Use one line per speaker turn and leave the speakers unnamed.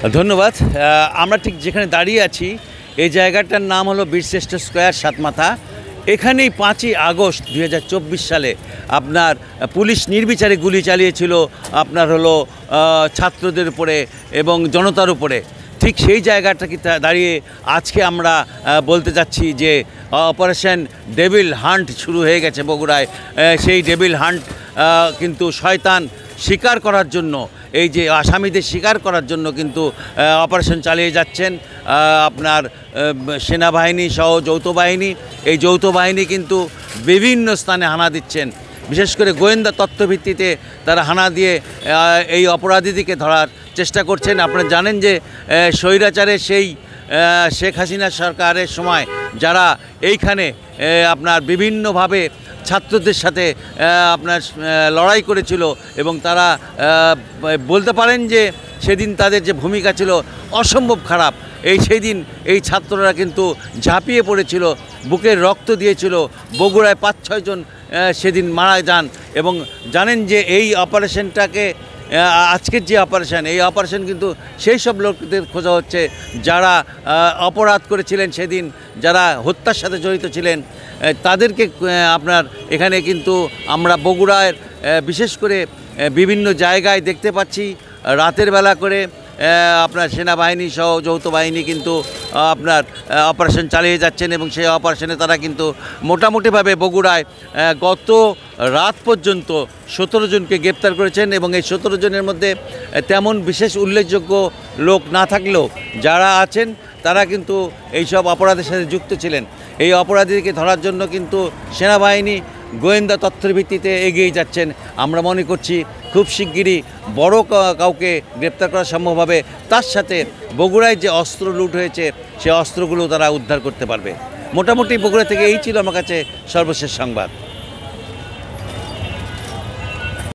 ধন্যবাদ। আমরা ঠিক যেখানে দাঁড়িয়ে আছি এই জায়গাটার নাম হলো বীরশ্রেষ্ঠ স্কোয়ার সাতমাথা। এখানেই 5ই আগস্ট 2024 সালে আপনার পুলিশ নির্বিচারে গুলি চালিয়েছিল আপনার হলো ছাত্রদের উপরে এবং জনতার উপরে। ঠিক সেই জায়গাটাকে দাঁড়িয়ে আজকে আমরা বলতে যাচ্ছি যে অপারেশন ডেভিল হান্ট শুরু হয়ে গেছে বগুড়ায়। সেই ডেভিল হান্ট কিন্তু শয়তান শিকার করার জন্য, এই যে আসামিদের শিকার করার জন্য কিন্তু অপারেশন চালিয়ে যাচ্ছেন আপনার সেনাবাহিনী সহ যৌথ বাহিনী। এই যৌথ বাহিনী কিন্তু বিভিন্ন স্থানে হানা দিচ্ছেন, বিশেষ করে গোয়েন্দা তথ্যভিত্তিতে তারা হানা দিয়ে এই অপরাধীদেরকে ধরার চেষ্টা করছেন। আপনারা জানেন যে স্বৈরাচারের সেই শেখ হাসিনা সরকারের সময় যারা এইখানে আপনার বিভিন্নভাবে ছাত্রদের সাথে আপনার লড়াই করেছিল এবং তারা বলতে পারেন যে সেদিন তাদের যে ভূমিকা ছিল অসম্ভব খারাপ। সেই দিন এই ছাত্ররা কিন্তু ঝাঁপিয়ে পড়েছিল, বুকের রক্ত দিয়েছিল। বগুড়ায় 5-6 জন সেদিন মারা যান। এবং জানেন যে এই অপারেশনটাকে আজকের যে অপারেশন, এই অপারেশন কিন্তু সেই সব লোকদের খোঁজা হচ্ছে যারা অপরাধ করেছিলেন সেদিন, যারা হত্যার সাথে জড়িত ছিলেন তাদেরকে আপনার এখানে কিন্তু আমরা বগুড়ায় বিশেষ করে বিভিন্ন জায়গায় দেখতে পাচ্ছি রাতের বেলা করে আপনার সেনাবাহিনী সহ যৌথ বাহিনী কিন্তু আপনার অপারেশন চালিয়ে যাচ্ছেন এবং সেই অপারেশনে তারা কিন্তু মোটামুটিভাবে বগুড়ায় গত রাত পর্যন্ত 17 জনকে গ্রেপ্তার করেছেন। এবং এই 17 জনের মধ্যে তেমন বিশেষ উল্লেখযোগ্য লোক না থাকলেও যারা আছেন তারা কিন্তু এইসব অপরাধের সাথে যুক্ত ছিলেন। এই অপরাধীকে ধরার জন্য কিন্তু সেনাবাহিনী গোয়েন্দা তথ্যের ভিত্তিতে এগিয়ে যাচ্ছেন। আমরা মনে করছি খুব শিগগিরই বড় কাউকে গ্রেপ্তার করা সম্ভব হবে। তার সাথে বগুড়ায় যে অস্ত্র লুট হয়েছে সে অস্ত্রগুলো তারা উদ্ধার করতে পারবে। মোটামুটি বগুড়া থেকে এই ছিল আমার কাছে সর্বশেষ সংবাদ।